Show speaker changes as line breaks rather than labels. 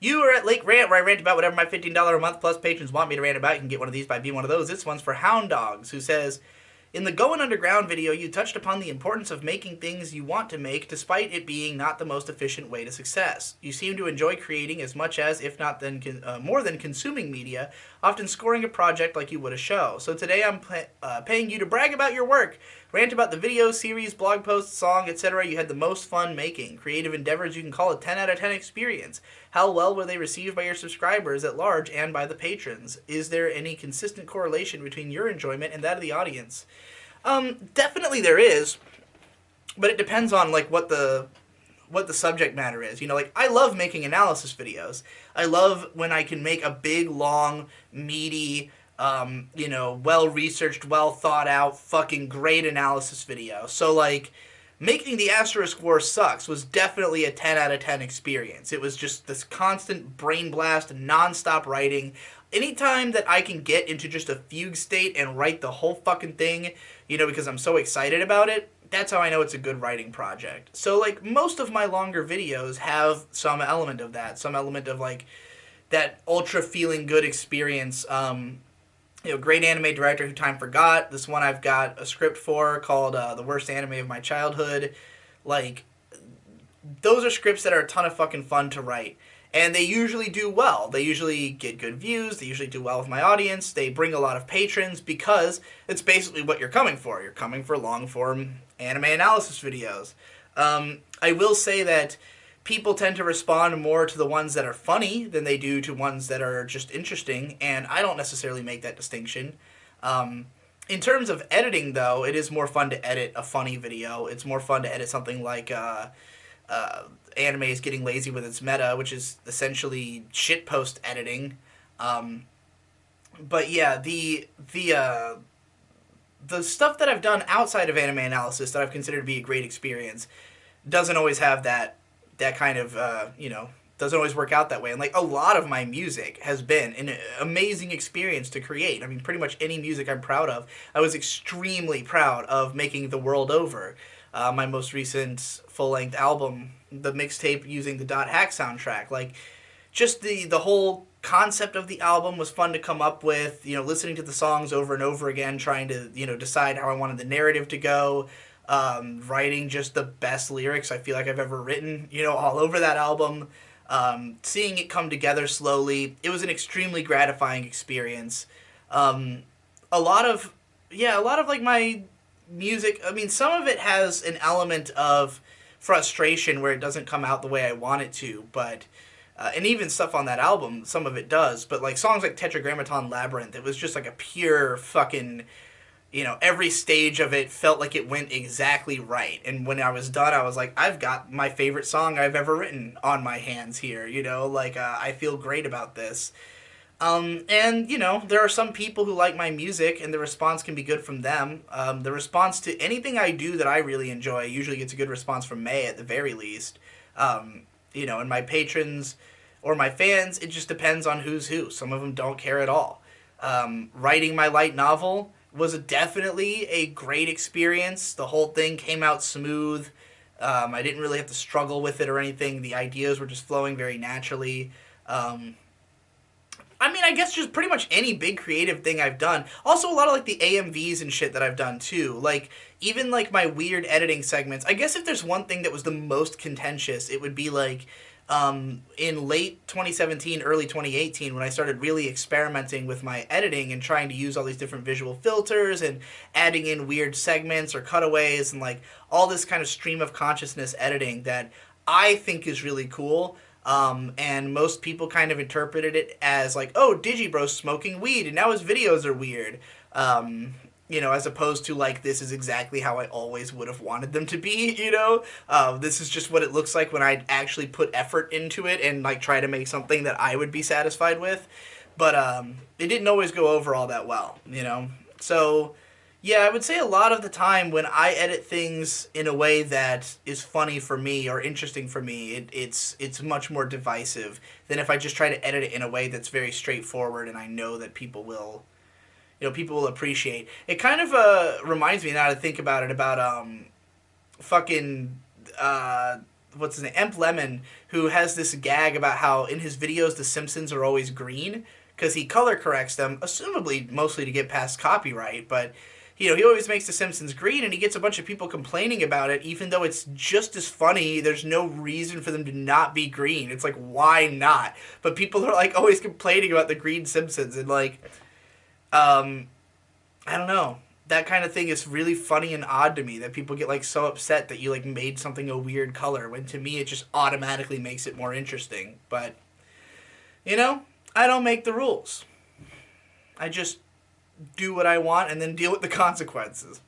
You are at Lake Rant, where I rant about whatever my $15 a month plus patrons want me to rant about. You can get one of these by being one of those. This one's for Hound Dogs, who says, in the Going Underground video, you touched upon the importance of making things you want to make despite it being not the most efficient way to success. You seem to enjoy creating as much as, if not then more than consuming media, often scoring a project like you would a show. So today I'm paying you to brag about your work, rant about the video, series, blog post, song, etc. you had the most fun making. Creative endeavors you can call a 10 out of 10 experience. How well were they received by your subscribers at large and by the patrons? Is there any consistent correlation between your enjoyment and that of the audience? Definitely there is, but it depends on like what the subject matter is. You know, like I love making analysis videos. I love when I can make a big, long, meaty, well researched, well thought out, fucking great analysis video. So like making the Asterisk War Sucks was definitely a 10 out of 10 experience. It was just this constant brain blast, non-stop writing. Anytime that I can get into just a fugue state and write the whole fucking thing, because I'm so excited about it, that's how I know it's a good writing project. So, like, most of my longer videos have some element of that. Some element of, like, that ultra feeling good experience. Great anime director who time forgot. This one I've got a script for called The Worst Anime of My Childhood. Like, those are scripts that are a ton of fucking fun to write. And they usually do well. They usually get good views. They usually do well with my audience. They bring a lot of patrons because it's basically what you're coming for. You're coming for long-form anime analysis videos. I will say that people tend to respond more to the ones that are funny than they do to ones that are just interesting, and I don't necessarily make that distinction. In terms of editing, though, it is more fun to edit a funny video. It's more fun to edit something like anime is getting lazy with its meta, which is essentially shitpost editing. But yeah, the stuff that I've done outside of anime analysis that I've considered to be a great experience doesn't always have that kind of doesn't always work out that way. And like a lot of my music has been an amazing experience to create. I mean, pretty much any music I'm proud of. I was extremely proud of making The World Over, my most recent full-length album, the mixtape using the Dot Hack soundtrack. Like, just the whole concept of the album was fun to come up with. Listening to the songs over and over again, trying to decide how I wanted the narrative to go. Writing just the best lyrics I feel like I've ever written, all over that album. Seeing it come together slowly, it was an extremely gratifying experience. A lot of like my music, I mean, some of it has an element of frustration where it doesn't come out the way I want it to, but and even stuff on that album, some of it does, but like songs like Tetragrammaton Labyrinth, it was just like a pure fucking, every stage of it felt like it went exactly right. And when I was done, I was like, I've got my favorite song I've ever written on my hands here, I feel great about this. And, there are some people who like my music, and the response can be good from them. The response to anything I do that I really enjoy usually gets a good response from May, at the very least. And my patrons or my fans, it just depends on who's who. Some of them don't care at all. Writing my light novel was definitely a great experience. The whole thing came out smooth. I didn't really have to struggle with it or anything. The ideas were just flowing very naturally. I guess just pretty much any big creative thing I've done. Also, a lot of, like, the AMVs and shit that I've done, too. Like, even, like, my weird editing segments. I guess if there's one thing that was the most contentious, it would be, like, in late 2017, early 2018, when I started really experimenting with my editing and trying to use all these different visual filters and adding in weird segments or cutaways and, like, all this kind of stream of consciousness editing that I think is really cool. And most people kind of interpreted it as like, oh, Digibro's smoking weed and now his videos are weird. As opposed to like, this is exactly how I always would have wanted them to be, This is just what it looks like when I actually put effort into it and like try to make something that I would be satisfied with. But it didn't always go over all that well, So yeah, I would say a lot of the time when I edit things in a way that is funny for me or interesting for me, it's much more divisive than if I just try to edit it in a way that's very straightforward and I know that people will appreciate. It kind of reminds me, now to think about it, about fucking what's his name, Emp Lemon, who has this gag about how in his videos the Simpsons are always green because he color corrects them, assumably mostly to get past copyright. But he always makes the Simpsons green, and he gets a bunch of people complaining about it, even though it's just as funny. There's no reason for them to not be green. It's like, why not? But people are like always complaining about the green Simpsons, and like, I don't know. That kind of thing is really funny and odd to me, that people get like so upset that you like made something a weird color, when to me it just automatically makes it more interesting. But I don't make the rules. I just do what I want and then deal with the consequences.